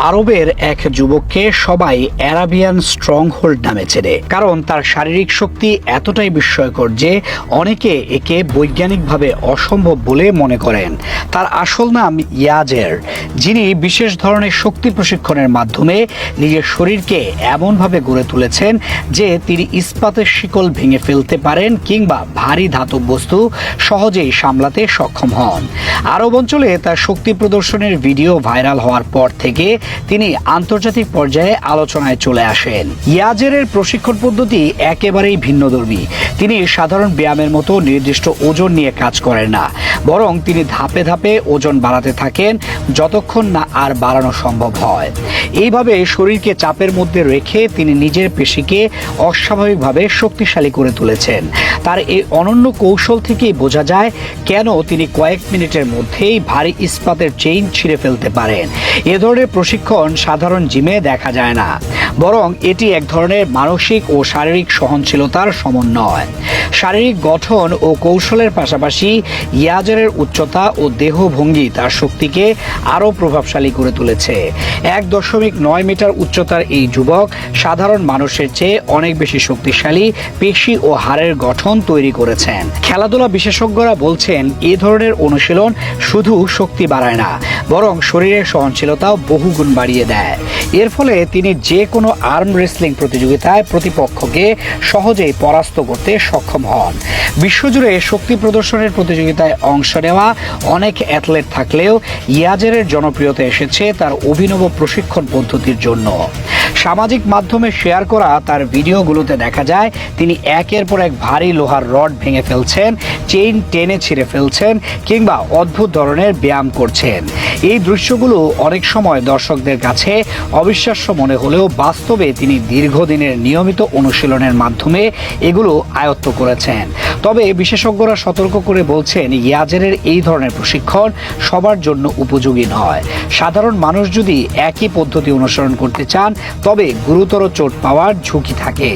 আরবের এক যুবককে সবাই অ্যারাবিয়ান স্ট্রংহোল্ড নামে চেনে, কারণ তার শারীরিক শক্তি এতটাই বিস্ময়কর যে অনেকে একে বৈজ্ঞানিকভাবে অসম্ভব বলে মনে করেন। তার আসল নাম ইয়াজের, যিনি বিশেষ ধরনের শক্তি প্রশিক্ষণের মাধ্যমে নিজের শরীরকে এমনভাবে গড়ে তুলেছেন যে তিনি ইস্পাতের শিকল ভেঙে ফেলতে পারেন কিংবা ভারী ধাতব বস্তু সহজেই সামলাতে সক্ষম হন। আরব অঞ্চলে তার শক্তি প্রদর্শনের ভিডিও ভাইরাল হওয়ার পর থেকে তিনি আন্তর্জাতিক পর্যায়ে আলোচনায় চলে আসেন। ইয়াজেরের প্রশিক্ষণ পদ্ধতি একেবারেই ভিন্নধর্মী। তিনি সাধারণ ব্যায়ামের মতো নির্দিষ্ট ওজন নিয়ে কাজ করেন না, বরং তিনি ধাপে ধাপে ওজন বাড়াতে থাকেন যতক্ষণ না আর বাড়ানো সম্ভব হয়। এইভাবে শরীরকে চাপের মধ্যে রেখে তিনি নিজের পেশিকে অস্বাভাবিকভাবে শক্তিশালী করে তুলেছেন। তার এই অনন্য কৌশল থেকেই বোঝা যায় কেন তিনি কয়েক মিনিটের মধ্যেই ভারী ইস্পাতের চেইন ছিঁড়ে ফেলতে পারেন। এ ধরনের প্রশিক্ষণ সাধারণ জিমে দেখা যায় না, বরং এটি এক ধরনের মানসিক ও শারীরিক সহনশীলতার সমন্বয়। শারীরিক গঠন ও কৌশলের পাশাপাশি ইয়াজেরের উচ্চতা ও দেহভঙ্গি তার শক্তিকে আরও প্রভাবশালী করে তুলেছে। 1.9 মিটার উচ্চতার এই যুবক সাধারণ মানুষের চেয়ে অনেক বেশি শক্তিশালী পেশি ও হাড়ের গঠন তৈরি করেছেন। খেলাধুলা বিশেষজ্ঞরা বলছেন এ ধরনের অনুশীলন শুধু শক্তি বাড়ায় না, বরং শরীরের সহনশীলতাও বহুগুণ বাড়িয়ে দেয়। এর ফলে তিনি যে কোনো আর্ম রেসলিং প্রতিযোগিতায় প্রতিপক্ষকে সহজেই পরাস্ত করতে সক্ষম হন। বিশ্বজুড়ে শক্তি প্রদর্শনের প্রতিযোগিতায় অংশ নেওয়া অনেক অ্যাথলেট থাকলেও ইয়াজেরের জনপ্রিয়তা এসেছে তার অভিনব প্রশিক্ষণ পদ্ধতির জন্য। সামাজিক মাধ্যমে শেয়ার করা তার ভিডিওগুলোতে দেখা যায় তিনি একের পর এক ভারী লোহার রড ভেঙে ফেলছেন, চেইন টেনে ছিঁড়ে ফেলছেন কিংবা অদ্ভুত ধরনের ব্যায়াম করছেন। এই দৃশ্যগুলো অনেক সময় দর্শকদের কাছে অবিশ্বাস্য মনে হলেও বাস্তবে তিনি দীর্ঘদিনের নিয়মিত অনুশীলনের মাধ্যমে এগুলো আয়ত্ত করেছেন। তবে বিশেষজ্ঞরা সতর্ক করে বলছেন ইয়াজেরের এই ধরনের প্রশিক্ষণ সবার জন্য উপযোগী নয়। সাধারণ মানুষ যদি একই পদ্ধতি অনুসরণ করতে চান তবে গুরুতর চোট পাওয়ার ঝুঁকি থাকে।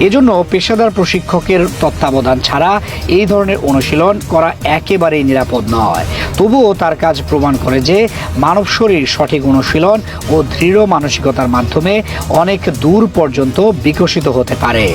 এজন্য পেশাদার প্রশিক্ষকের তত্ত্বাবধান ছাড়া এই ধরনের অনুশীলন করা একেবারেই নিরাপদ নয়। তবুও তার কাজ প্রমাণ করে যে মানব শরীর সঠিক অনুশীলন ও দৃঢ় মানসিকতার মাধ্যমে অনেক দূর পর্যন্ত বিকশিত হতে পারে।